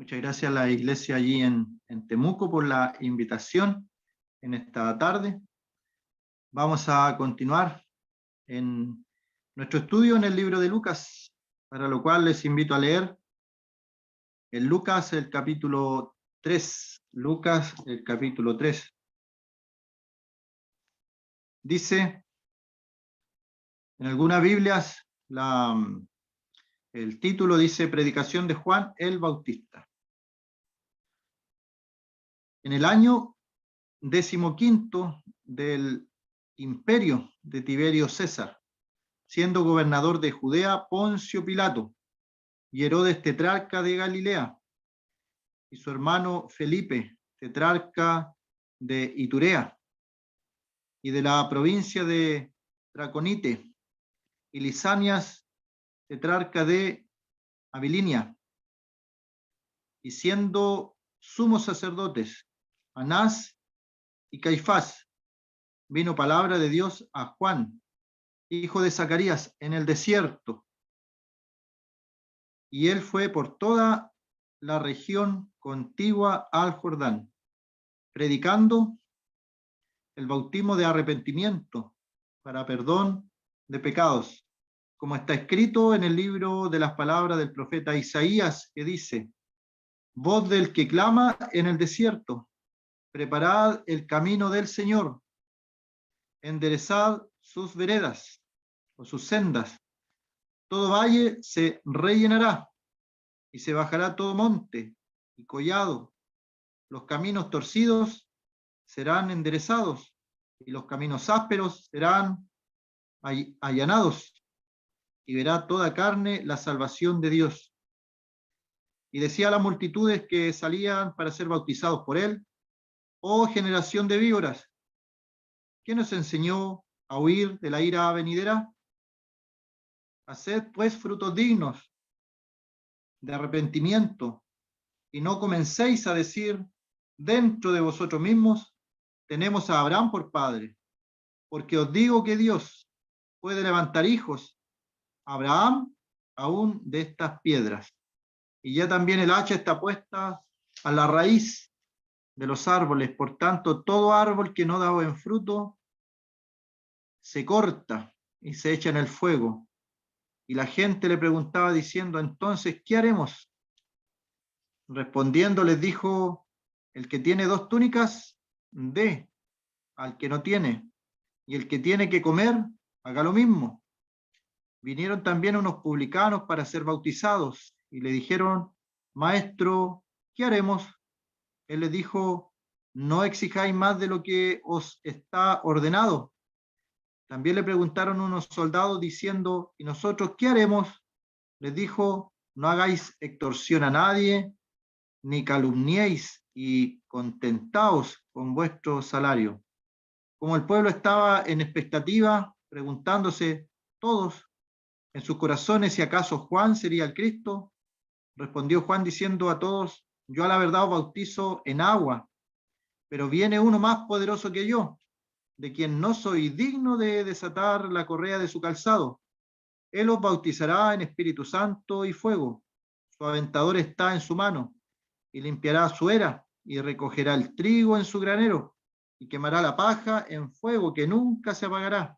Muchas gracias a la iglesia allí en Temuco por la invitación en esta tarde. Vamos a continuar en nuestro estudio en el libro de Lucas, para lo cual les invito a leer en Lucas el capítulo 3. Lucas el capítulo 3. Dice en algunas Biblias, el título dice Predicación de Juan el Bautista. En el año 15 del imperio de Tiberio César, siendo gobernador de Judea Poncio Pilato y Herodes tetrarca de Galilea, y su hermano Felipe, tetrarca de Iturea, y de la provincia de Traconite, y Lisanias, tetrarca de Abilinia, y siendo sumos sacerdotes Anás y Caifás, vino palabra de Dios a Juan, hijo de Zacarías, en el desierto, y él fue por toda la región contigua al Jordán, predicando el bautismo de arrepentimiento para perdón de pecados, como está escrito en el libro de las palabras del profeta Isaías, que dice: voz del que clama en el desierto, preparad el camino del Señor, enderezad sus veredas o sus sendas. Todo valle se rellenará y se bajará todo monte y collado. Los caminos torcidos serán enderezados y los caminos ásperos serán allanados, y verá toda carne la salvación de Dios. Y decía a las multitudes que salían para ser bautizados por él: oh generación de víboras, ¿quién nos enseñó a huir de la ira venidera? Haced pues frutos dignos de arrepentimiento, y no comencéis a decir dentro de vosotros mismos: tenemos a Abraham por padre, porque os digo que Dios puede levantar hijos a Abraham aún de estas piedras. Y ya también el hacha está puesta a la raíz de los árboles, por tanto todo árbol que no da buen fruto se corta y se echa en el fuego. Y la gente le preguntaba diciendo: entonces, ¿qué haremos? Respondiendo les dijo: el que tiene 2 túnicas, dé al que no tiene, y el que tiene que comer, haga lo mismo. Vinieron también unos publicanos para ser bautizados, y le dijeron: maestro, ¿qué haremos? Él les dijo: no exijáis más de lo que os está ordenado. También le preguntaron unos soldados diciendo: ¿y nosotros qué haremos? Les dijo: no hagáis extorsión a nadie, ni calumniéis, y contentaos con vuestro salario. Como el pueblo estaba en expectativa, preguntándose todos en sus corazones si acaso Juan sería el Cristo, respondió Juan diciendo a todos: yo a la verdad os bautizo en agua, pero viene uno más poderoso que yo, de quien no soy digno de desatar la correa de su calzado. Él os bautizará en Espíritu Santo y fuego. Su aventador está en su mano, y limpiará su era, y recogerá el trigo en su granero, y quemará la paja en fuego que nunca se apagará.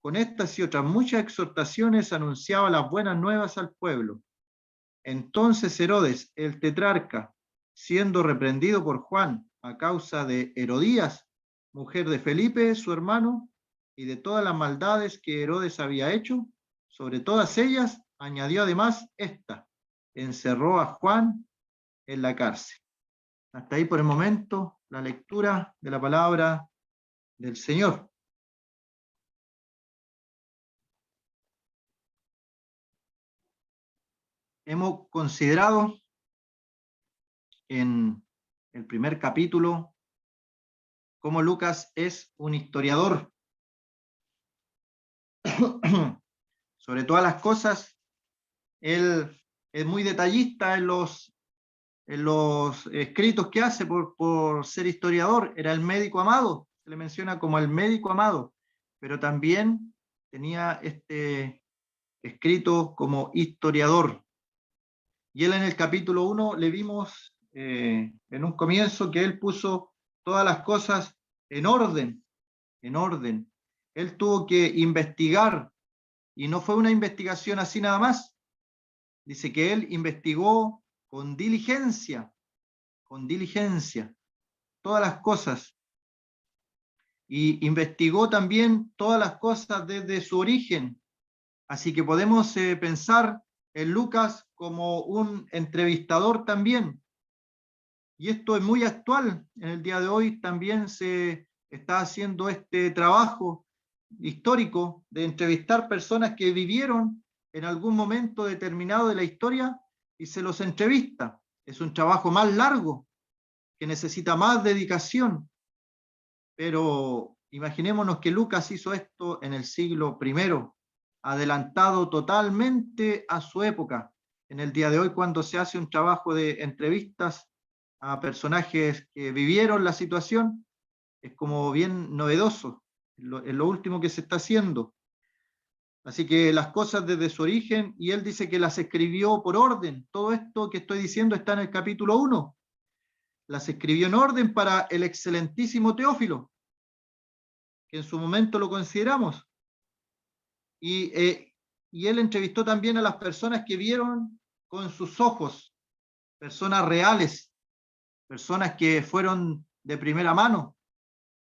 Con estas y otras muchas exhortaciones anunciaba las buenas nuevas al pueblo. Entonces Herodes, el tetrarca, siendo reprendido por Juan a causa de Herodías, mujer de Felipe, su hermano, y de todas las maldades que Herodes había hecho, sobre todas ellas añadió además esta: encerró a Juan en la cárcel. Hasta ahí por el momento la lectura de la palabra del Señor. Hemos considerado en el primer capítulo cómo Lucas es un historiador. Sobre todas las cosas, él es muy detallista en los escritos que hace por ser historiador. Era el médico amado, se le menciona como el médico amado, pero también tenía este escrito como historiador. Y él en el capítulo 1 le vimos en un comienzo que él puso todas las cosas en orden, en orden. Él tuvo que investigar, y no fue una investigación así nada más. Dice que él investigó con diligencia, todas las cosas. Y investigó también todas las cosas desde su origen. Así que podemos pensar en Lucas como un entrevistador también. Y esto es muy actual. En el día de hoy también se está haciendo este trabajo histórico de entrevistar personas que vivieron en algún momento determinado de la historia y se los entrevista. Es un trabajo más largo, que necesita más dedicación, pero imaginémonos que Lucas hizo esto en el siglo I, adelantado totalmente a su época. En el día de hoy, cuando se hace un trabajo de entrevistas a personajes que vivieron la situación, es como bien novedoso, es lo último que se está haciendo. Así que las cosas desde su origen, y él dice que las escribió por orden. Todo esto que estoy diciendo está en el capítulo 1. Las escribió en orden para el excelentísimo Teófilo, que en su momento lo consideramos. Y él entrevistó también a las personas que vieron con sus ojos, personas reales, personas que fueron de primera mano,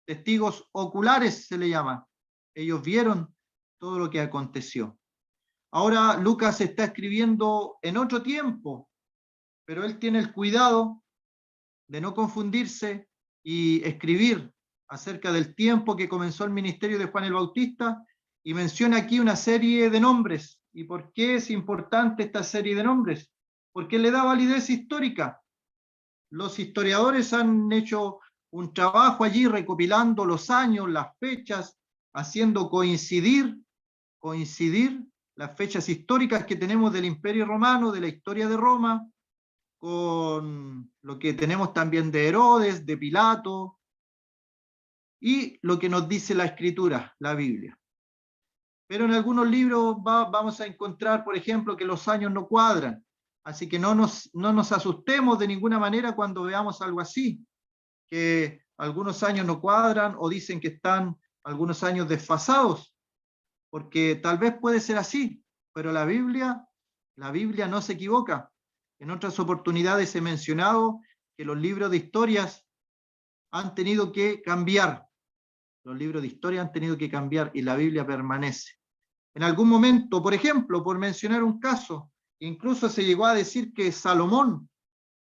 testigos oculares se le llama. Ellos vieron todo lo que aconteció. Ahora Lucas está escribiendo en otro tiempo, pero él tiene el cuidado de no confundirse y escribir acerca del tiempo que comenzó el ministerio de Juan el Bautista, y menciona aquí una serie de nombres. ¿Y por qué es importante esta serie de nombres? Porque le da validez histórica. Los historiadores han hecho un trabajo allí recopilando los años, las fechas, haciendo coincidir las fechas históricas que tenemos del Imperio Romano, de la historia de Roma, con lo que tenemos también de Herodes, de Pilato, y lo que nos dice la Escritura, la Biblia. Pero en algunos libros vamos a encontrar, por ejemplo, que los años no cuadran. Así que no nos asustemos de ninguna manera cuando veamos algo así, que algunos años no cuadran o dicen que están algunos años desfasados, porque tal vez puede ser así, pero la Biblia no se equivoca. En otras oportunidades he mencionado que los libros de historias han tenido que cambiar. Los libros de historia han tenido que cambiar y la Biblia permanece. En algún momento, por ejemplo, por mencionar un caso, incluso se llegó a decir que Salomón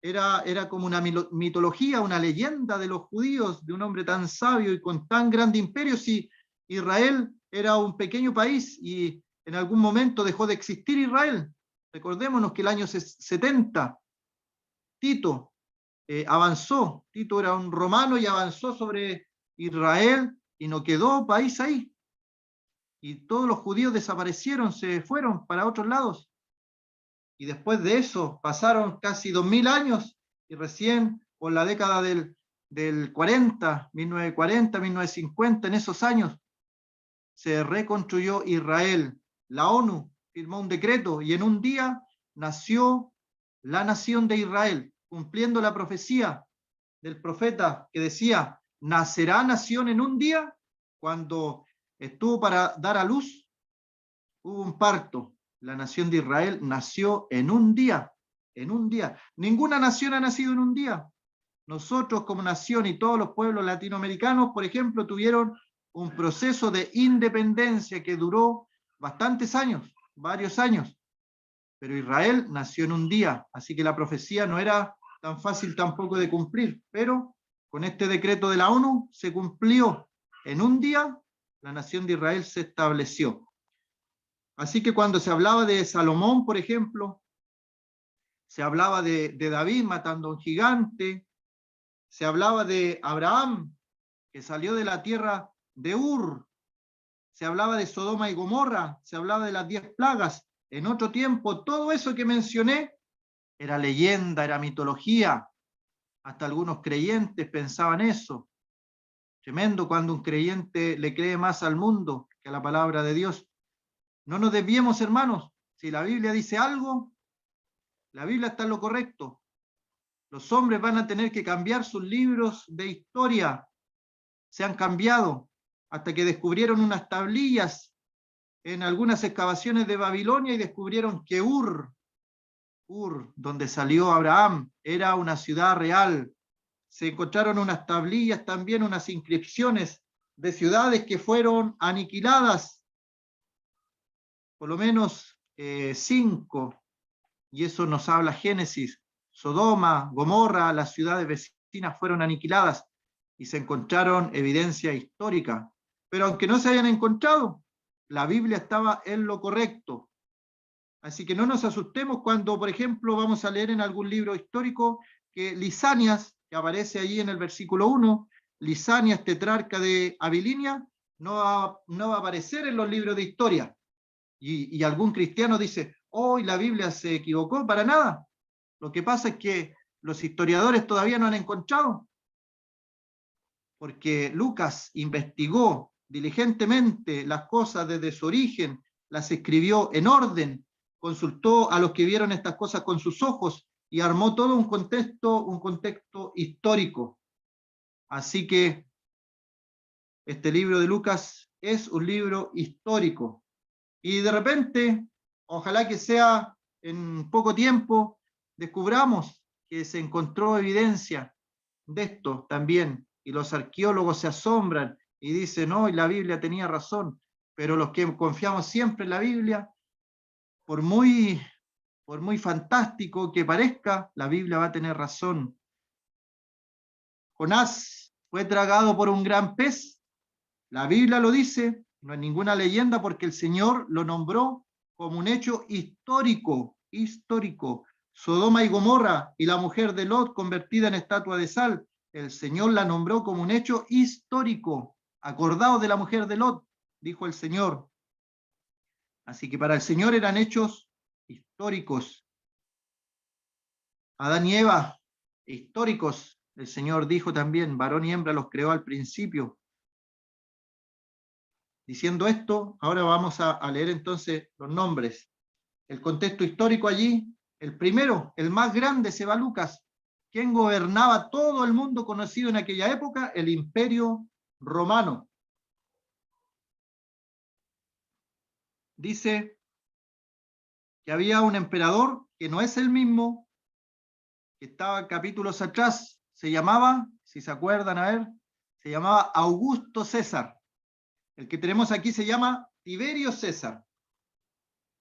era como una mitología, una leyenda de los judíos, de un hombre tan sabio y con tan grande imperio. Si Israel era un pequeño país y en algún momento dejó de existir Israel. Recordémonos que el año 70, Tito avanzó. Tito era un romano y avanzó sobre Israel y no quedó país ahí. Y todos los judíos desaparecieron, se fueron para otros lados. Y después de eso pasaron casi 2000 años y recién por la década del 40, 1940, 1950, en esos años, se reconstruyó Israel. La ONU firmó un decreto y en un día nació la nación de Israel, cumpliendo la profecía del profeta que decía, nacerá nación en un día. Cuando estuvo para dar a luz, hubo un parto. La nación de Israel nació en un día, en un día. Ninguna nación ha nacido en un día. Nosotros como nación y todos los pueblos latinoamericanos, por ejemplo, tuvieron un proceso de independencia que duró bastantes años, varios años. Pero Israel nació en un día, así que la profecía no era tan fácil tampoco de cumplir, pero con este decreto de la ONU se cumplió. En un día la nación de Israel se estableció. Así que cuando se hablaba de Salomón, por ejemplo, se hablaba de David matando a un gigante, se hablaba de Abraham, que salió de la tierra de Ur, se hablaba de Sodoma y Gomorra, se hablaba de las 10 plagas. En otro tiempo, todo eso que mencioné era leyenda, era mitología. Hasta algunos creyentes pensaban eso. Tremendo cuando un creyente le cree más al mundo que a la palabra de Dios. No nos desviemos, hermanos. Si la Biblia dice algo, La Biblia está en lo correcto. Los hombres van a tener que cambiar sus libros de historia. Se han cambiado hasta que descubrieron unas tablillas en algunas excavaciones de Babilonia y descubrieron que Ur, donde salió Abraham, era una ciudad real. Se encontraron unas tablillas también, unas inscripciones de ciudades que fueron aniquiladas, por lo menos 5, y eso nos habla Génesis. Sodoma, Gomorra, las ciudades vecinas fueron aniquiladas y se encontraron evidencia histórica. Pero aunque no se hayan encontrado, la Biblia estaba en lo correcto. Así que no nos asustemos cuando, por ejemplo, vamos a leer en algún libro histórico que Lisanias, que aparece allí en el versículo 1, Lisanias, tetrarca de Abilinia, no va a aparecer en los libros de historia. Y algún cristiano dice, hoy la Biblia se equivocó, para nada. Lo que pasa es que los historiadores todavía no han encontrado, porque Lucas investigó diligentemente las cosas desde su origen, las escribió en orden, consultó a los que vieron estas cosas con sus ojos y armó todo un contexto histórico. Así que este libro de Lucas es un libro histórico. Y de repente, ojalá que sea en poco tiempo, descubramos que se encontró evidencia de esto también, y los arqueólogos se asombran y dicen, no, y la Biblia tenía razón, pero los que confiamos siempre en la Biblia, por muy fantástico que parezca, la Biblia va a tener razón. Jonás fue tragado por un gran pez, la Biblia lo dice, no es ninguna leyenda porque el Señor lo nombró como un hecho histórico. Sodoma y Gomorra y la mujer de Lot convertida en estatua de sal, el Señor la nombró como un hecho histórico. Acordaos de la mujer de Lot, dijo el Señor. Así que para el Señor eran hechos históricos. Adán y Eva, históricos. El Señor dijo también, varón y hembra los creó al principio. Diciendo esto, ahora vamos a leer entonces los nombres. El contexto histórico allí, el primero, el más grande, se va Lucas. ¿Quién gobernaba todo el mundo conocido en aquella época? El Imperio Romano. Dice que había un emperador que no es el mismo, que estaba capítulos atrás, se llamaba, si se acuerdan, a ver, se llamaba Augusto César. El que tenemos aquí se llama Tiberio César.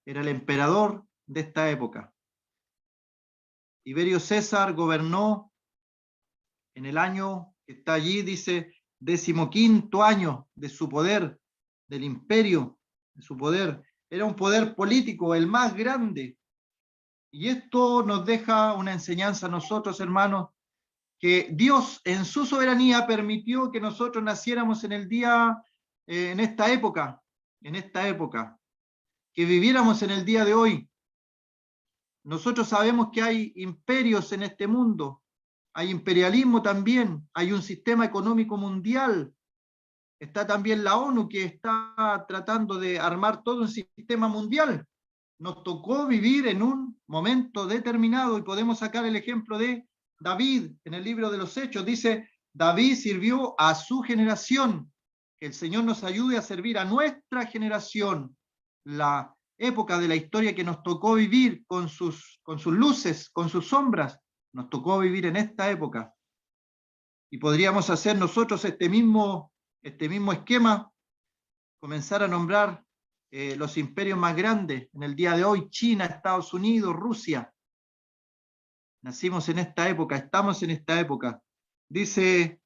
Era el emperador de esta época. Tiberio César gobernó en el año que está allí, dice, 15º año de su poder, del imperio, de su poder. Era un poder político, el más grande. Y esto nos deja una enseñanza a nosotros, hermanos, que Dios en su soberanía permitió que nosotros naciéramos en el día, en esta época, que viviéramos en el día de hoy. Nosotros sabemos que hay imperios en este mundo, hay imperialismo también, hay un sistema económico mundial, está también la ONU que está tratando de armar todo un sistema mundial. Nos tocó vivir en un momento determinado y podemos sacar el ejemplo de David en el libro de los Hechos. Dice, David sirvió a su generación, que el Señor nos ayude a servir a nuestra generación, la época de la historia que nos tocó vivir con sus luces, con sus sombras, nos tocó vivir en esta época. Y podríamos hacer nosotros este mismo esquema, comenzar a nombrar los imperios más grandes en el día de hoy, China, Estados Unidos, Rusia. Nacimos en esta época, estamos en esta época. Dice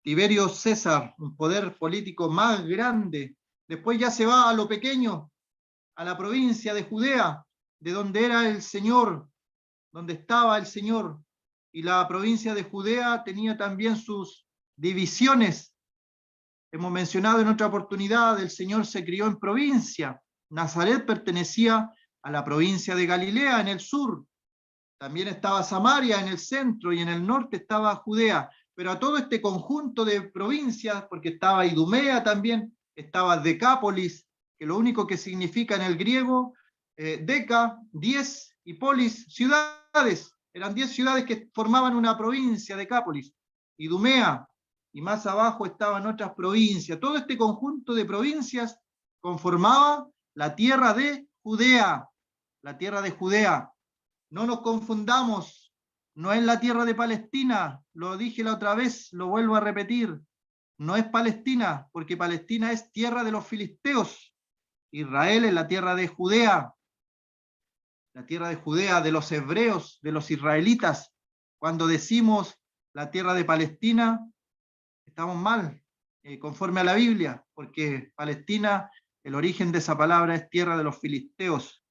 Tiberio César, un poder político más grande. Después ya se va a lo pequeño, a la provincia de Judea, de donde era el Señor, donde estaba el Señor. Y la provincia de Judea tenía también sus divisiones. Hemos mencionado en otra oportunidad, el Señor se crió en provincia. Nazaret pertenecía a la provincia de Galilea, en el sur. También estaba Samaria en el centro y en el norte estaba Judea. Pero a todo este conjunto de provincias, porque estaba Idumea también, estaba Decápolis, que lo único que significa en el griego, deca, 10, y polis, ciudad, eran 10 ciudades que formaban una provincia, Decápolis, Idumea, y más abajo estaban otras provincias. Todo este conjunto de provincias conformaba la tierra de Judea, la tierra de Judea. No nos confundamos, no es la tierra de Palestina, lo dije la otra vez, lo vuelvo a repetir, no es Palestina, porque Palestina es tierra de los filisteos, Israel es la tierra de Judea, de los hebreos, de los israelitas. Cuando decimos la tierra de Palestina, estamos mal, conforme a la Biblia, porque Palestina, el origen de esa palabra es tierra de los filisteos.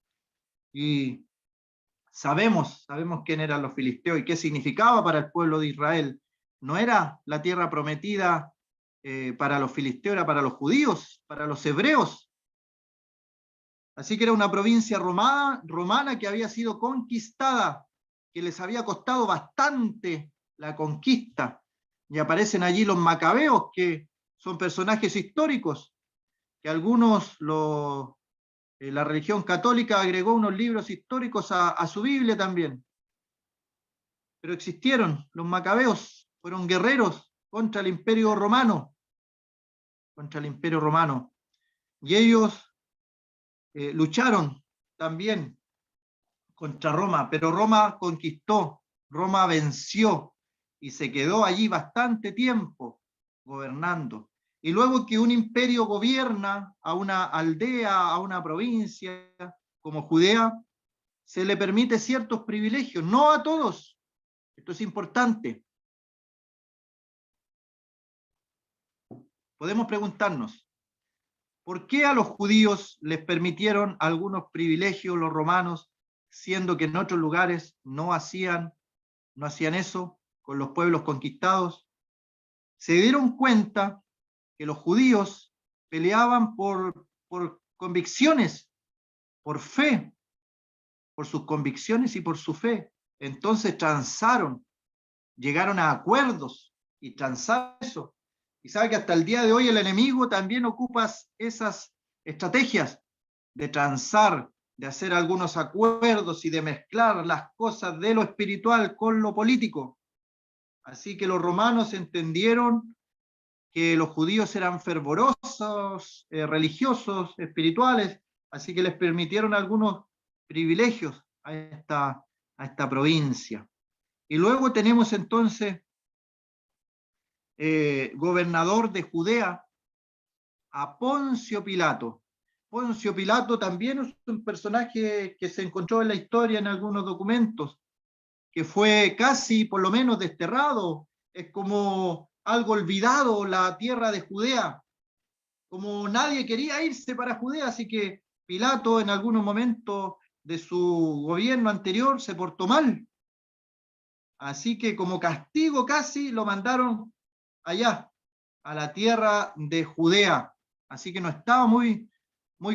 Y sabemos quién eran los filisteos y qué significaba para el pueblo de Israel. No era la tierra prometida para los filisteos, era para los judíos, para los hebreos. Así que era una provincia romana que había sido conquistada, que les había costado bastante la conquista. Y aparecen allí los macabeos, que son personajes históricos, que algunos, la religión católica agregó unos libros históricos a su Biblia también. Pero existieron, los macabeos fueron guerreros contra el Imperio Romano, y ellos lucharon también contra Roma, pero Roma conquistó, Roma venció y se quedó allí bastante tiempo gobernando. Y luego que un imperio gobierna a una aldea, a una provincia como Judea, se le permite ciertos privilegios, no a todos. Esto es importante. Podemos preguntarnos, ¿por qué a los judíos les permitieron algunos privilegios los romanos, siendo que en otros lugares no hacían eso con los pueblos conquistados? Se dieron cuenta que los judíos peleaban por convicciones, por fe, por sus convicciones y por su fe. Entonces transaron, llegaron a acuerdos y transaron eso. Y sabe que hasta el día de hoy el enemigo también ocupa esas estrategias de transar, de hacer algunos acuerdos y de mezclar las cosas de lo espiritual con lo político. Así que los romanos entendieron que los judíos eran fervorosos, religiosos, espirituales, así que les permitieron algunos privilegios a esta provincia. Y luego tenemos entonces gobernador de Judea a Poncio Pilato. Poncio Pilato también es un personaje que se encontró en la historia en algunos documentos, que fue casi por lo menos desterrado, es como algo olvidado la tierra de Judea, como nadie quería irse para Judea, así que Pilato en algunos momentos de su gobierno anterior se portó mal, así que como castigo casi lo mandaron allá, a la tierra de Judea, así que no estaba muy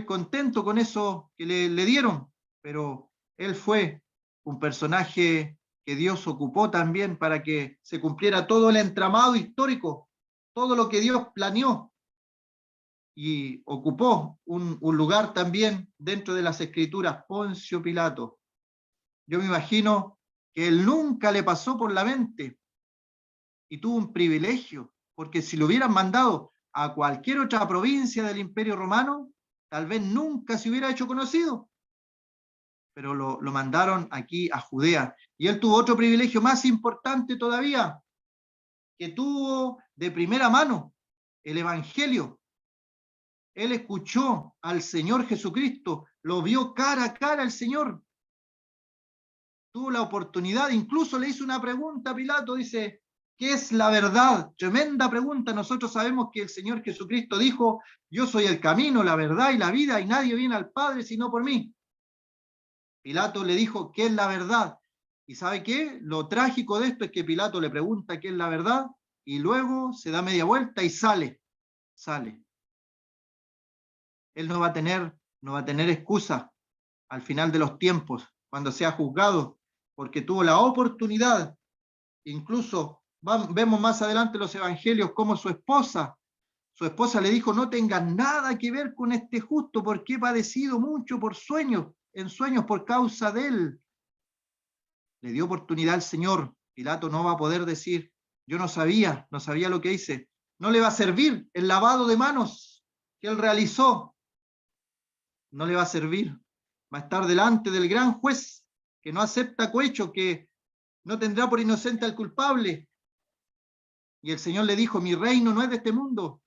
contento con eso que le dieron, pero él fue un personaje que Dios ocupó también para que se cumpliera todo el entramado histórico, todo lo que Dios planeó, y ocupó un lugar también dentro de las escrituras, Poncio Pilato. Yo me imagino que él nunca le pasó por la mente y tuvo un privilegio, porque si lo hubieran mandado a cualquier otra provincia del Imperio Romano, tal vez nunca se hubiera hecho conocido, pero lo mandaron aquí a Judea. Y él tuvo otro privilegio más importante todavía, que tuvo de primera mano el Evangelio. Él escuchó al Señor Jesucristo, lo vio cara a cara al Señor. Tuvo la oportunidad, incluso le hizo una pregunta a Pilato, dice, ¿qué es la verdad? Tremenda pregunta. Nosotros sabemos que el Señor Jesucristo dijo, yo soy el camino, la verdad y la vida, y nadie viene al Padre sino por mí. Pilato le dijo, ¿qué es la verdad? ¿Y sabe qué? Lo trágico de esto es que Pilato le pregunta qué es la verdad, y luego se da media vuelta y sale. Él no va a tener excusa al final de los tiempos, cuando sea juzgado, porque tuvo la oportunidad. Incluso vemos más adelante los evangelios como su esposa le dijo, no tengas nada que ver con este justo, porque he padecido mucho en sueños por causa de él. Le dio oportunidad al Señor. Pilato no va a poder decir, yo no sabía lo que hice. No le va a servir el lavado de manos que él realizó. No le va a servir. Va a estar delante del gran juez que no acepta cohecho, que no tendrá por inocente al culpable. Y el Señor le dijo, mi reino no es de este mundo.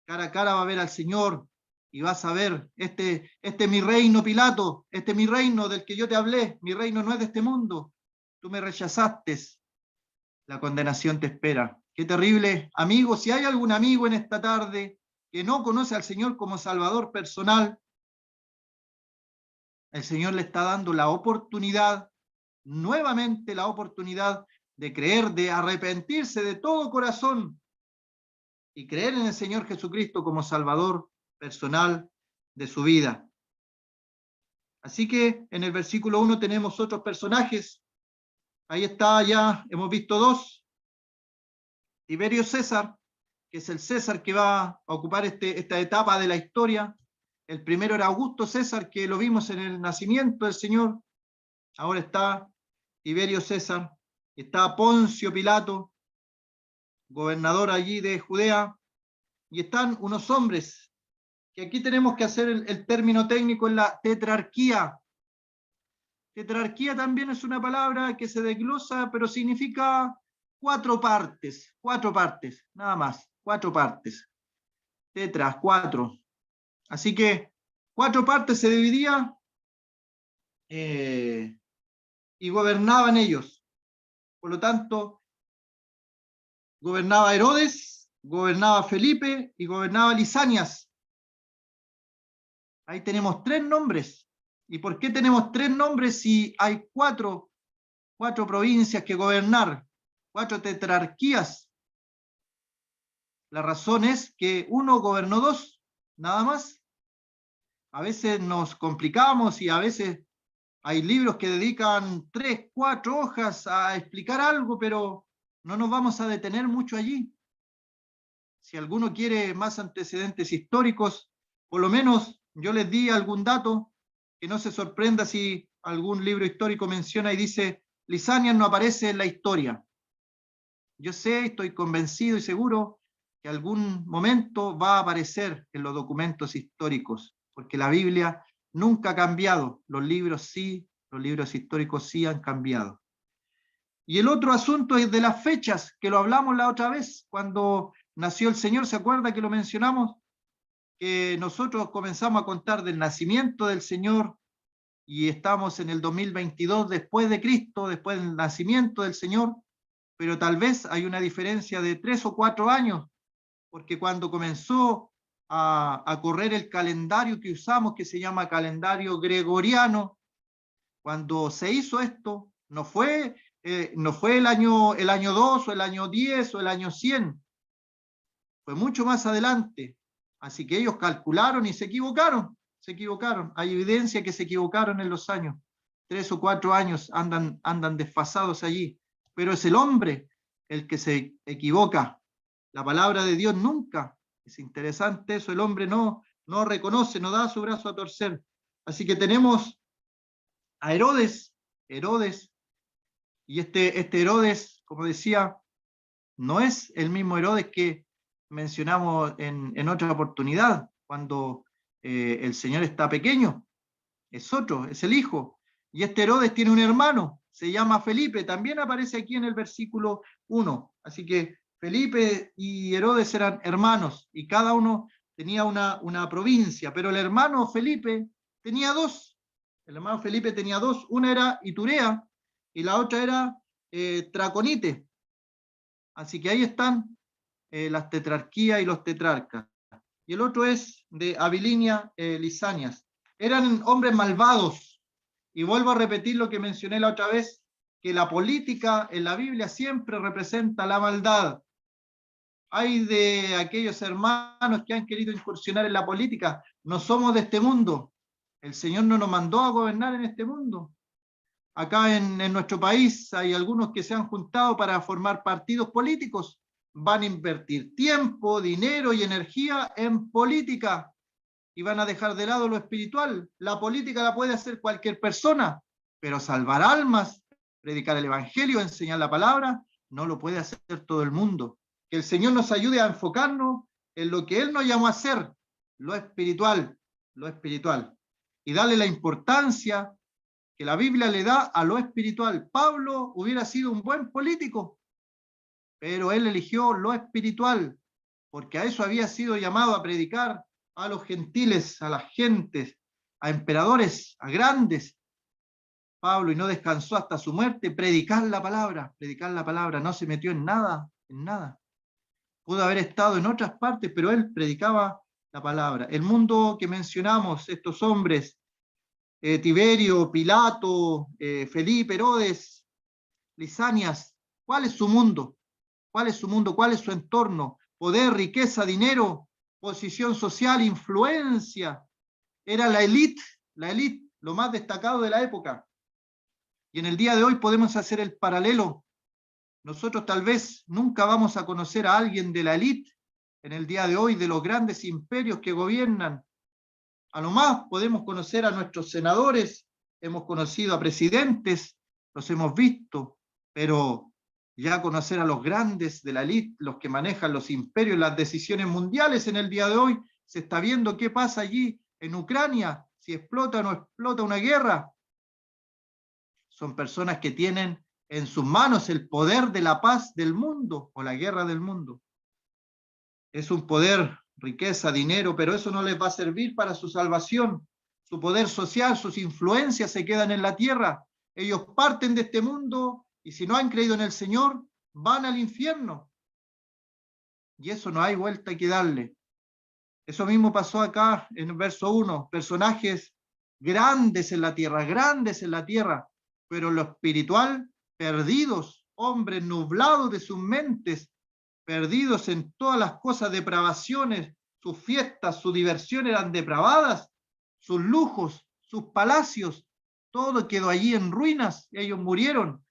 Cara a cara va a ver al Señor y vas a ver, este es mi reino, Pilato, este es mi reino del que yo te hablé, mi reino no es de este mundo. Tú me rechazaste, la condenación te espera. Qué terrible, amigo, si hay algún amigo en esta tarde que no conoce al Señor como Salvador personal, el Señor le está dando la oportunidad, nuevamente la oportunidad de creer, de arrepentirse de todo corazón y creer en el Señor Jesucristo como Salvador personal de su vida. Así que en el versículo 1 tenemos otros personajes. Ahí está, ya hemos visto dos. Tiberio César, que es el César que va a ocupar esta etapa de la historia. El primero era Augusto César, que lo vimos en el nacimiento del Señor. Ahora está Tiberio César. Está Poncio Pilato, gobernador allí de Judea. Y están unos hombres, que aquí tenemos que hacer el término técnico en la tetrarquía. Tetrarquía también es una palabra que se desglosa, pero significa cuatro partes, nada más, cuatro partes. Tetras, cuatro. Así que cuatro partes se dividía y gobernaban ellos. Por lo tanto, gobernaba Herodes, gobernaba Felipe y gobernaba Lisanias. Ahí tenemos tres nombres. ¿Y por qué tenemos tres nombres si hay cuatro provincias que gobernar, cuatro tetrarquías? La razón es que uno gobernó dos, nada más. A veces nos complicamos y a veces hay libros que dedican 3, 4 hojas a explicar algo, pero no nos vamos a detener mucho allí. Si alguno quiere más antecedentes históricos, por lo menos yo les di algún dato, que no se sorprenda si algún libro histórico menciona y dice, Lisanias no aparece en la historia. Yo sé, estoy convencido y seguro que algún momento va a aparecer en los documentos históricos, porque la Biblia nunca ha cambiado, los libros sí, los libros históricos sí han cambiado. Y el otro asunto es de las fechas, que lo hablamos la otra vez, cuando nació el Señor, ¿se acuerda que lo mencionamos? Que nosotros comenzamos a contar del nacimiento del Señor y estamos en el 2022 después de Cristo, después del nacimiento del Señor, pero tal vez hay una diferencia de 3 o 4 años, porque cuando comenzó a correr el calendario que usamos, que se llama calendario gregoriano, cuando se hizo esto, no fue el año 2 o el año 10 o el año 100, fue mucho más adelante. Así que ellos calcularon y se equivocaron. Hay evidencia que se equivocaron en los años. 3 o 4 años andan desfasados allí. Pero es el hombre el que se equivoca. La palabra de Dios nunca. Es interesante eso, el hombre no reconoce, no da su brazo a torcer. Así que tenemos a Herodes, y este Herodes, como decía, no es el mismo Herodes que mencionamos en otra oportunidad, cuando el Señor está pequeño, es otro, es el hijo. Y este Herodes tiene un hermano, se llama Felipe, también aparece aquí en el versículo 1. Así que Felipe y Herodes eran hermanos y cada uno tenía una provincia, pero el hermano Felipe tenía dos. El hermano Felipe tenía dos, una era Iturea y la otra era Traconite. Así que ahí están las tetrarquías y los tetrarcas. Y el otro es de Abilinia Lisanias. Eran hombres malvados. Y vuelvo a repetir lo que mencioné la otra vez, que la política en la Biblia siempre representa la maldad. Hay de aquellos hermanos que han querido incursionar en la política. No somos de este mundo. El Señor no nos mandó a gobernar en este mundo. Acá en nuestro país hay algunos que se han juntado para formar partidos políticos. Van a invertir tiempo, dinero y energía en política y van a dejar de lado lo espiritual. La política la puede hacer cualquier persona. pero salvar almas, predicar el evangelio, enseñar la palabra, no lo puede hacer todo el mundo. Que el Señor nos ayude a enfocarnos en lo que Él nos llamó a hacer, lo espiritual, y darle la importancia que la Biblia le da a lo espiritual. Pablo hubiera sido un buen político, pero él eligió lo espiritual, porque a eso había sido llamado, a predicar a los gentiles, a las gentes, a emperadores, a grandes. Pablo, y no descansó hasta su muerte, predicar la palabra, no se metió en nada, en nada. Pudo haber estado en otras partes, pero él predicaba la palabra. El mundo que mencionamos, estos hombres, Tiberio, Pilato, Felipe, Herodes, Lisanias, ¿cuál es su mundo? ¿Cuál es su mundo? ¿Cuál es su entorno? Poder, riqueza, dinero, posición social, influencia. Era la élite, lo más destacado de la época. Y en el día de hoy podemos hacer el paralelo. Nosotros tal vez nunca vamos a conocer a alguien de la élite en el día de hoy, de los grandes imperios que gobiernan. A lo más podemos conocer a nuestros senadores, hemos conocido a presidentes, los hemos visto, pero ya conocer a los grandes de la élite, los que manejan los imperios, las decisiones mundiales en el día de hoy, se está viendo qué pasa allí en Ucrania, si explota o no explota una guerra. Son personas que tienen en sus manos el poder de la paz del mundo o la guerra del mundo. Es un poder, riqueza, dinero, pero eso no les va a servir para su salvación. Su poder social, sus influencias se quedan en la tierra. Ellos parten de este mundo y si no han creído en el Señor, van al infierno. Y eso no hay vuelta que darle. Eso mismo pasó acá en el verso 1. Personajes grandes en la tierra, pero en lo espiritual, perdidos, hombres nublados de sus mentes, perdidos en todas las cosas, depravaciones, sus fiestas, su diversión eran depravadas, sus lujos, sus palacios, todo quedó allí en ruinas y ellos murieron.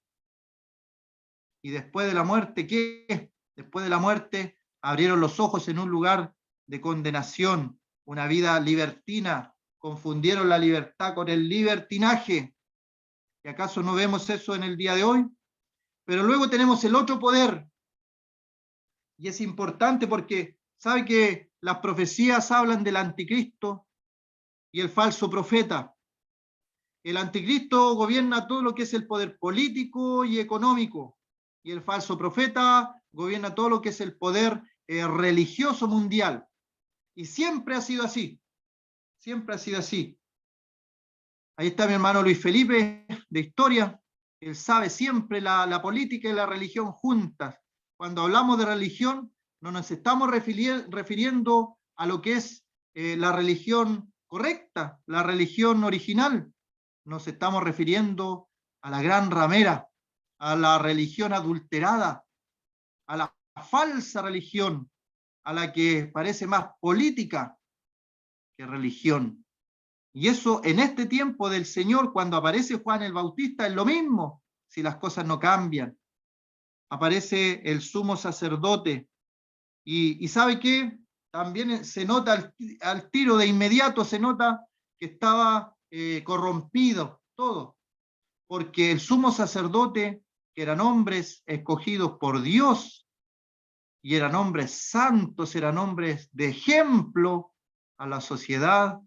Y después de la muerte, ¿qué? Después de la muerte abrieron los ojos en un lugar de condenación, una vida libertina, confundieron la libertad con el libertinaje. ¿Y acaso no vemos eso en el día de hoy? Pero luego tenemos el otro poder, y es importante porque sabe que las profecías hablan del anticristo y el falso profeta. El anticristo gobierna todo lo que es el poder político y económico, y el falso profeta gobierna todo lo que es el poder religioso mundial. Y siempre ha sido así, siempre ha sido así. Ahí está mi hermano Luis Felipe, de Historia. Él sabe siempre la política y la religión juntas. Cuando hablamos de religión, no nos estamos refiriendo a lo que es la religión correcta, la religión original. Nos estamos refiriendo a la gran ramera, a la religión adulterada, a la falsa religión, a la que parece más política que religión. Y eso en este tiempo del Señor, cuando aparece Juan el Bautista, es lo mismo, si las cosas no cambian. Aparece el sumo sacerdote y ¿sabe qué? También se nota al tiro de inmediato, se nota que estaba corrompido todo, porque el sumo sacerdote, que eran hombres escogidos por Dios, y eran hombres santos, eran hombres de ejemplo a la sociedad.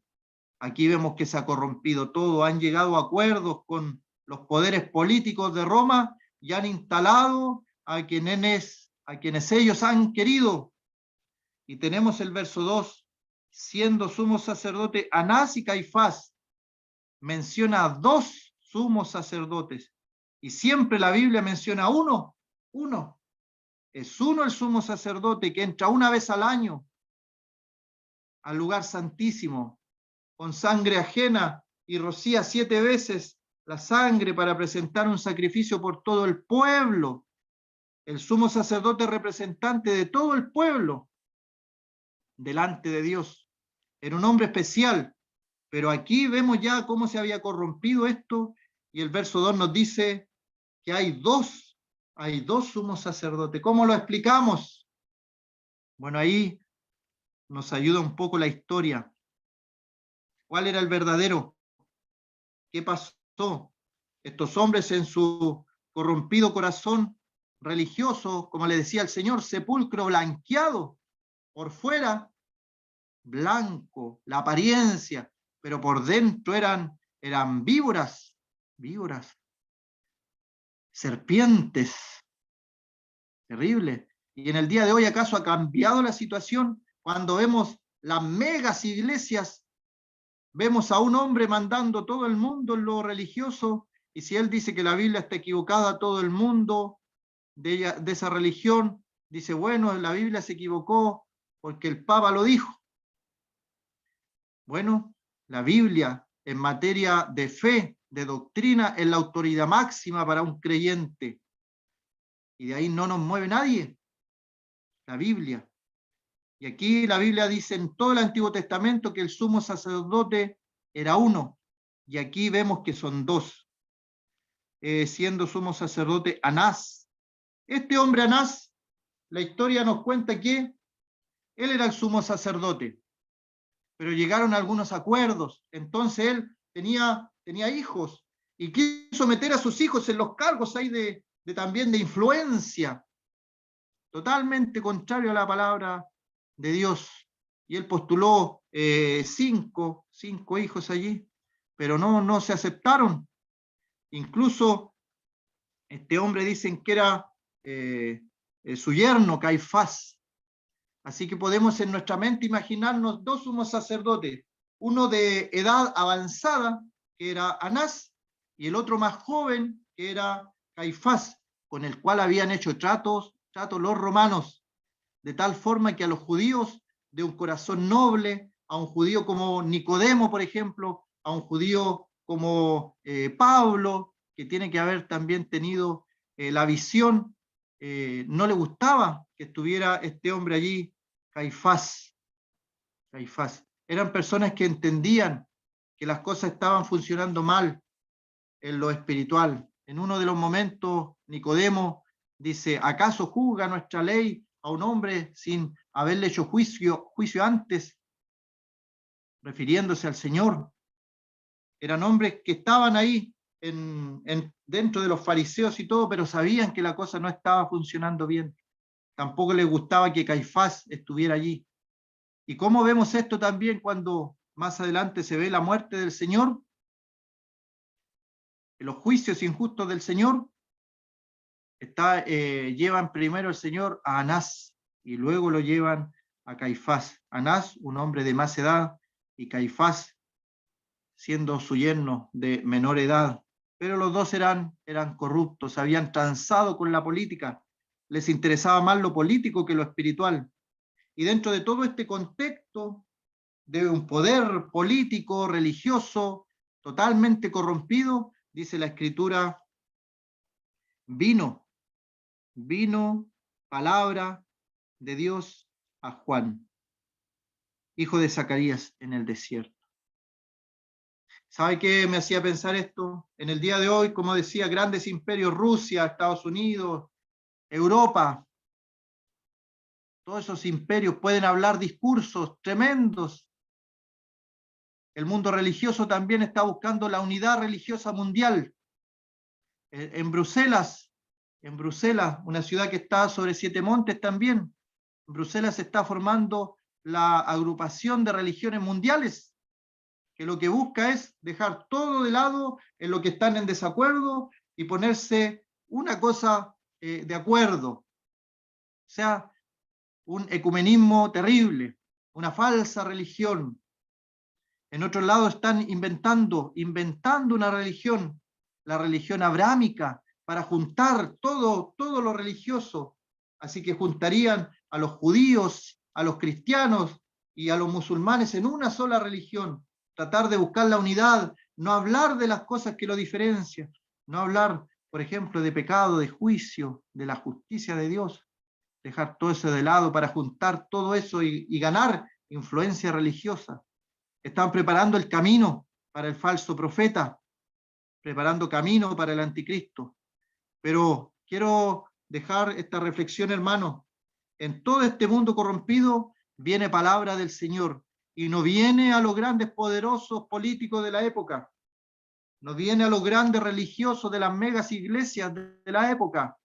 Aquí vemos que se ha corrompido todo, han llegado a acuerdos con los poderes políticos de Roma y han instalado a quienes ellos han querido. Y tenemos el verso 2, siendo sumo sacerdote Anás y Caifás, menciona a dos sumos sacerdotes, y siempre la Biblia menciona uno. Es uno el sumo sacerdote que entra una vez al año al lugar santísimo, con sangre ajena, y rocía 7 veces la sangre para presentar un sacrificio por todo el pueblo. El sumo sacerdote representante de todo el pueblo delante de Dios. Era un hombre especial, pero aquí vemos ya cómo se había corrompido esto, y el verso 2 nos dice que hay dos sumos sacerdotes. ¿Cómo lo explicamos? Bueno, ahí nos ayuda un poco la historia. ¿Cuál era el verdadero? ¿Qué pasó? Estos hombres en su corrompido corazón religioso, como le decía el Señor, sepulcro blanqueado por fuera, blanco, la apariencia, pero por dentro eran víboras, víboras, serpientes, terrible. Y en el día de hoy, ¿acaso ha cambiado la situación? Cuando vemos las megas iglesias, vemos a un hombre mandando todo el mundo en lo religioso, y si él dice que la Biblia está equivocada, todo el mundo de esa religión dice, bueno, la Biblia se equivocó porque el Papa lo dijo. Bueno, la Biblia en materia de fe, de doctrina, es la autoridad máxima para un creyente. Y de ahí no nos mueve nadie. La Biblia. Y aquí la Biblia dice en todo el Antiguo Testamento que el sumo sacerdote era uno. Y aquí vemos que son dos. Siendo sumo sacerdote Anás. Este hombre Anás, la historia nos cuenta que él era el sumo sacerdote. Pero llegaron a algunos acuerdos. Entonces él tenía hijos y quiso meter a sus hijos en los cargos ahí también de influencia, totalmente contrario a la palabra de Dios. Y él postuló cinco hijos allí, pero no se aceptaron. Incluso este hombre dicen que era su yerno, Caifás. Así que podemos en nuestra mente imaginarnos dos sumos sacerdotes, uno de edad avanzada, que era Anás, y el otro más joven, que era Caifás, con el cual habían hecho tratos los romanos, de tal forma que a los judíos de un corazón noble, a un judío como Nicodemo, por ejemplo, a un judío como Pablo, que tiene que haber también tenido la visión, no le gustaba que estuviera este hombre allí, Caifás. Caifás. Eran personas que entendían que las cosas estaban funcionando mal en lo espiritual. En uno de los momentos, Nicodemo dice, ¿acaso juzga nuestra ley a un hombre sin haberle hecho juicio antes? Refiriéndose al Señor. Eran hombres que estaban ahí dentro de los fariseos y todo, pero sabían que la cosa no estaba funcionando bien. Tampoco les gustaba que Caifás estuviera allí. ¿Y cómo vemos esto también cuando más adelante se ve la muerte del Señor? En los juicios injustos del Señor, llevan primero el Señor a Anás y luego lo llevan a Caifás. Anás, un hombre de más edad, y Caifás, siendo su yerno de menor edad. Pero los dos eran corruptos, habían transado con la política, les interesaba más lo político que lo espiritual. Y dentro de todo este contexto de un poder político, religioso, totalmente corrompido, dice la Escritura, vino palabra de Dios a Juan, hijo de Zacarías, en el desierto. ¿Sabe qué me hacía pensar esto? En el día de hoy, como decía, grandes imperios, Rusia, Estados Unidos, Europa, todos esos imperios pueden hablar discursos tremendos. El mundo religioso también está buscando la unidad religiosa mundial. En Bruselas, una ciudad que está sobre 7 montes también, en Bruselas se está formando la agrupación de religiones mundiales, que lo que busca es dejar todo de lado en lo que están en desacuerdo y ponerse una cosa de acuerdo. O sea, un ecumenismo terrible, una falsa religión. En otro lado están inventando una religión, la religión abrámica, para juntar todo lo religioso. Así que juntarían a los judíos, a los cristianos y a los musulmanes en una sola religión. Tratar de buscar la unidad, no hablar de las cosas que lo diferencian, no hablar, por ejemplo, de pecado, de juicio, de la justicia de Dios. Dejar todo eso de lado para juntar todo eso y ganar influencia religiosa. Están preparando el camino para el falso profeta, preparando camino para el anticristo. Pero quiero dejar esta reflexión, hermano. En todo este mundo corrompido viene palabra del Señor y no viene a los grandes poderosos políticos de la época. no viene a los grandes religiosos de las megas iglesias de la época,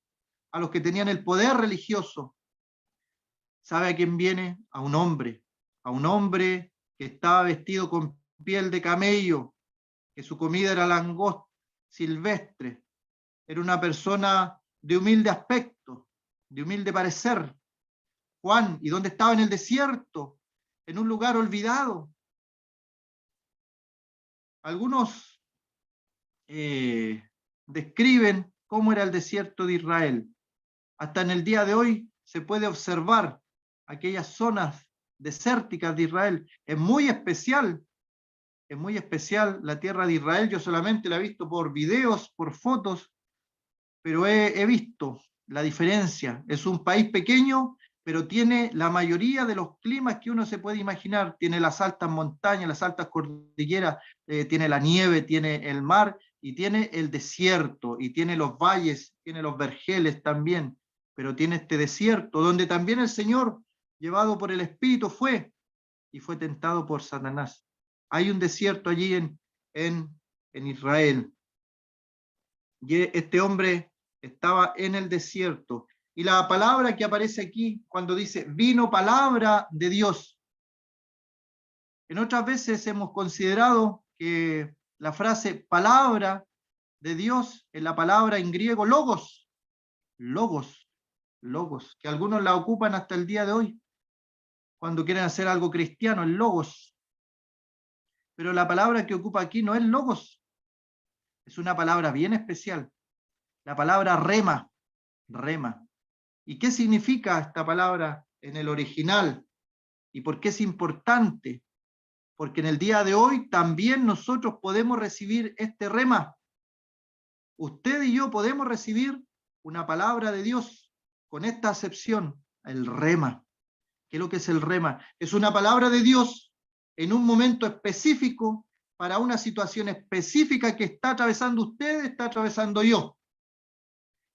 a los que tenían el poder religioso. ¿Sabe a quién viene? A un hombre que estaba vestido con piel de camello, que su comida era langosta silvestre, era una persona de humilde aspecto, de humilde parecer. Juan, ¿y dónde estaba? En el desierto, en un lugar olvidado. Algunos describen cómo era el desierto de Israel. Hasta en el día de hoy se puede observar aquellas zonas desérticas de Israel. Es muy especial la tierra de Israel. Yo solamente la he visto por videos, por fotos, pero he visto la diferencia. Es un país pequeño, pero tiene la mayoría de los climas que uno se puede imaginar. Tiene las altas montañas, las altas cordilleras, tiene la nieve, tiene el mar y tiene el desierto, y tiene los valles, tiene los vergeles también, pero tiene este desierto donde también el Señor, llevado por el Espíritu, fue tentado por Satanás. Hay un desierto allí en Israel. Y este hombre estaba en el desierto. Y la palabra que aparece aquí, cuando dice, vino palabra de Dios. En otras veces hemos considerado que la frase palabra de Dios es la palabra en griego logos, que algunos la ocupan hasta el día de hoy, cuando quieren hacer algo cristiano, el logos. Pero la palabra que ocupa aquí no es logos, es una palabra bien especial, la palabra rema. ¿Y qué significa esta palabra en el original? ¿Y por qué es importante? Porque en el día de hoy también nosotros podemos recibir este rema. Usted y yo podemos recibir una palabra de Dios con esta acepción, el rema. ¿Qué es lo que es el rema? Es una palabra de Dios en un momento específico, para una situación específica que está atravesando usted, está atravesando yo.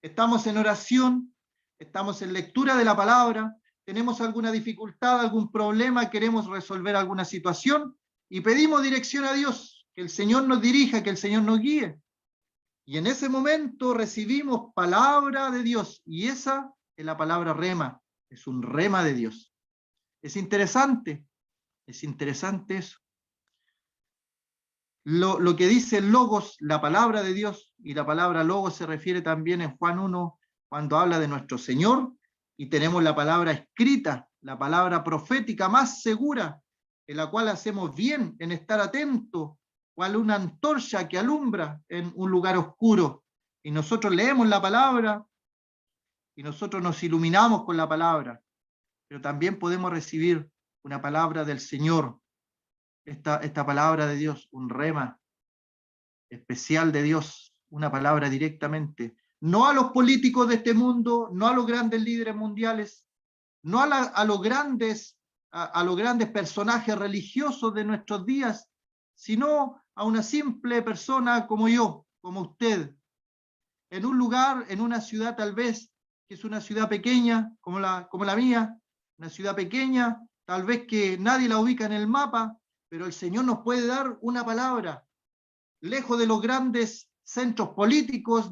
Estamos en oración, estamos en lectura de la palabra, tenemos alguna dificultad, algún problema, queremos resolver alguna situación y pedimos dirección a Dios, que el Señor nos dirija, que el Señor nos guíe. Y en ese momento recibimos palabra de Dios, y esa es la palabra rema, es un rema de Dios. Es interesante eso. Lo que dice logos, la palabra de Dios, y la palabra logos se refiere también en Juan 1, cuando habla de nuestro Señor, y tenemos la palabra escrita, la palabra profética más segura, en la cual hacemos bien en estar atentos, cual una antorcha que alumbra en un lugar oscuro, y nosotros leemos la palabra, y nosotros nos iluminamos con la palabra, pero también podemos recibir una palabra del Señor, esta palabra de Dios, un rema especial de Dios, una palabra directamente, no a los políticos de este mundo, no a los grandes líderes mundiales, no a los grandes personajes religiosos de nuestros días, sino a una simple persona como yo, como usted, en un lugar, en una ciudad tal vez, que es una ciudad pequeña, como la mía, una ciudad pequeña, tal vez que nadie la ubica en el mapa, pero el Señor nos puede dar una palabra, lejos de los grandes centros políticos,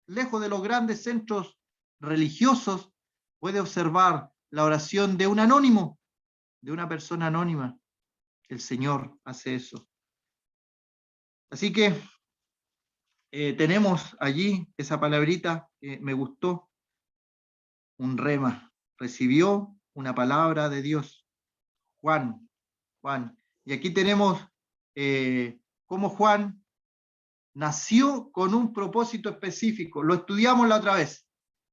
lejos de los grandes centros religiosos, puede observar la oración de un anónimo, de una persona anónima. El Señor hace eso. Así que tenemos allí esa palabrita que me gustó, un rema. Recibió una palabra de Dios. Juan. Y aquí tenemos cómo Juan nació con un propósito específico. Lo estudiamos la otra vez.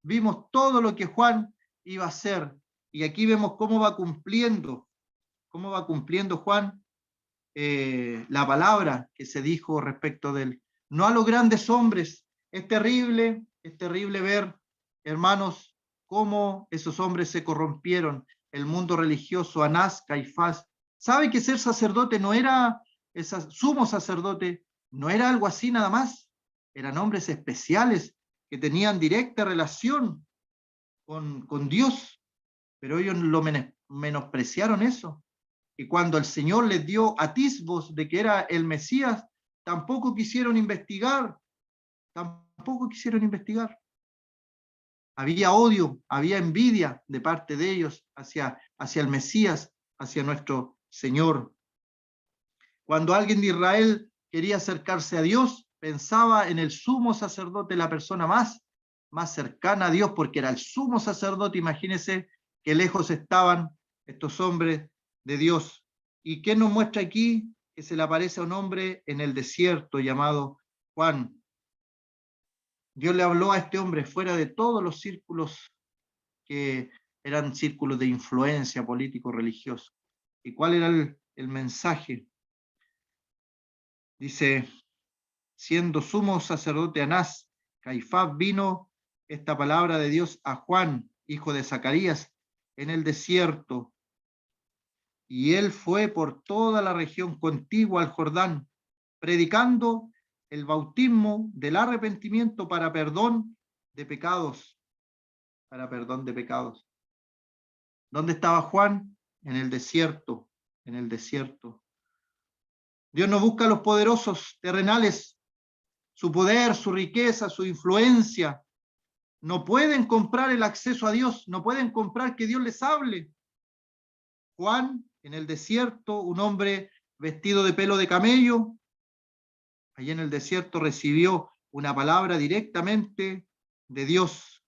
Vimos todo lo que Juan iba a hacer. Y aquí vemos cómo va cumpliendo Juan la palabra que se dijo respecto de él. No a los grandes hombres. Es terrible ver, hermanos, cómo esos hombres se corrompieron. El mundo religioso, Anás, Caifás. ¿Sabe que ser sacerdote no era, sumo sacerdote, no era algo así nada más? Eran hombres especiales que tenían directa relación con Dios, pero ellos lo menospreciaron eso. Y cuando el Señor les dio atisbos de que era el Mesías, tampoco quisieron investigar, tampoco quisieron investigar. Había odio, había envidia de parte de ellos hacia el Mesías, hacia nuestro Señor. Cuando alguien de Israel quería acercarse a Dios, pensaba en el sumo sacerdote, la persona más cercana a Dios, porque era el sumo sacerdote. Imagínense qué lejos estaban estos hombres de Dios. ¿Y qué nos muestra aquí? Que se le aparece a un hombre en el desierto llamado Juan. Dios le habló a este hombre fuera de todos los círculos que eran círculos de influencia político-religioso. ¿Y cuál era el mensaje? Dice, siendo sumo sacerdote Anás, Caifás, vino esta palabra de Dios a Juan, hijo de Zacarías, en el desierto. Y él fue por toda la región contigua al Jordán, predicando el bautismo del arrepentimiento para perdón de pecados. Para perdón de pecados. ¿Dónde estaba Juan? En el desierto, en el desierto. Dios no busca a los poderosos terrenales, su poder, su riqueza, su influencia. No pueden comprar el acceso a Dios, no pueden comprar que Dios les hable. Juan, en el desierto, un hombre vestido de pelo de camello, allí en el desierto recibió una palabra directamente de Dios.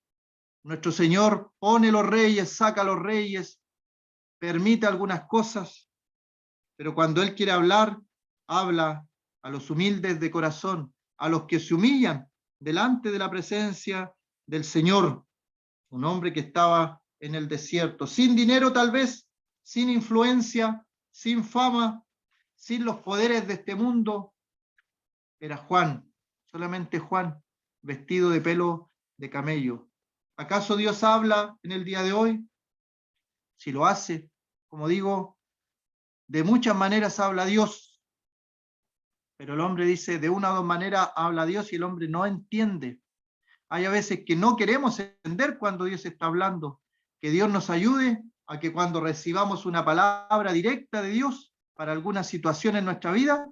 Nuestro Señor pone los reyes, saca los reyes, permite algunas cosas, pero cuando Él quiere hablar, habla a los humildes de corazón, a los que se humillan delante de la presencia del Señor. Un hombre que estaba en el desierto, sin dinero tal vez, sin influencia, sin fama, sin los poderes de este mundo, era Juan, solamente Juan, vestido de pelo de camello. ¿Acaso Dios habla en el día de hoy? Si lo hace, como digo, de muchas maneras habla Dios, pero el hombre dice, de una o dos maneras habla Dios y el hombre no entiende. Hay a veces que no queremos entender cuando Dios está hablando. Que Dios nos ayude a que cuando recibamos una palabra directa de Dios para alguna situación en nuestra vida,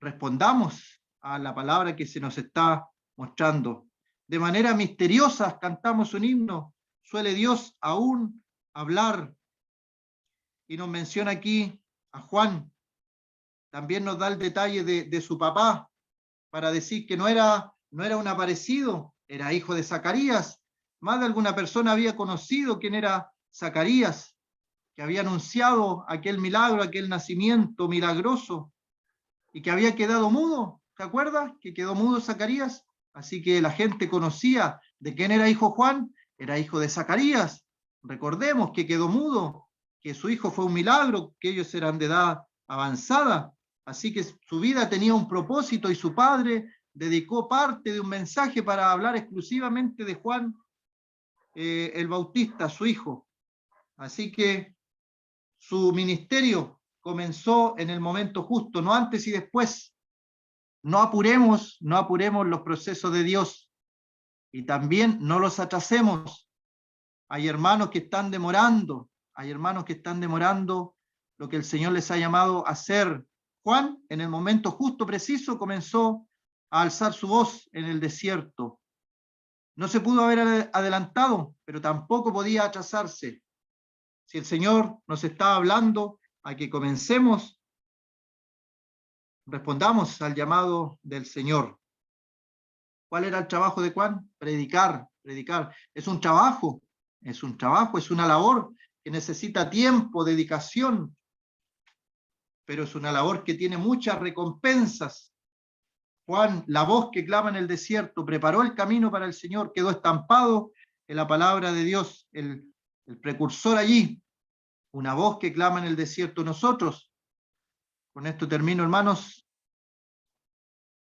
respondamos a la palabra que se nos está mostrando. De manera misteriosa cantamos un himno. Suele Dios aún hablar. Y nos menciona aquí a Juan. También nos da el detalle de su papá para decir que no era un aparecido, era hijo de Zacarías. Más de alguna persona había conocido quién era Zacarías, que había anunciado aquel milagro, aquel nacimiento milagroso, y que había quedado mudo. ¿Te acuerdas? Que quedó mudo Zacarías. Así que la gente conocía de quién era hijo Juan, era hijo de Zacarías. Recordemos que quedó mudo, que su hijo fue un milagro, que ellos eran de edad avanzada. Así que su vida tenía un propósito y su padre dedicó parte de un mensaje para hablar exclusivamente de Juan el Bautista, su hijo. Así que su ministerio comenzó en el momento justo, no antes y después. No apuremos los procesos de Dios y también no los atrasemos. Hay hermanos que están demorando, lo que el Señor les ha llamado a hacer. Juan, en el momento justo, preciso, comenzó a alzar su voz en el desierto. No se pudo haber adelantado, pero tampoco podía atrasarse. Si el Señor nos está hablando a que comencemos, respondamos al llamado del Señor. ¿Cuál era el trabajo de Juan? Predicar. Es un trabajo, es una labor que necesita tiempo, dedicación, pero es una labor que tiene muchas recompensas. Juan, la voz que clama en el desierto, preparó el camino para el Señor, quedó estampado en la palabra de Dios, el precursor allí, una voz que clama en el desierto. Nosotros, con esto termino, hermanos,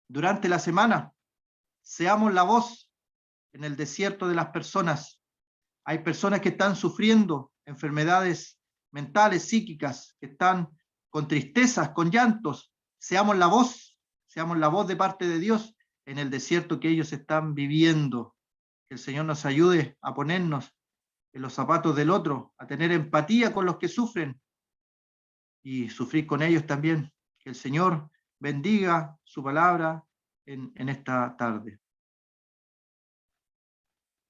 durante la semana, seamos la voz en el desierto de las personas. Hay personas que están sufriendo enfermedades mentales, psíquicas, que están con tristezas, con llantos. Seamos la voz de parte de Dios en el desierto que ellos están viviendo. Que el Señor nos ayude a ponernos en los zapatos del otro, a tener empatía con los que sufren y sufrir con ellos también. Que el Señor bendiga su palabra en esta tarde.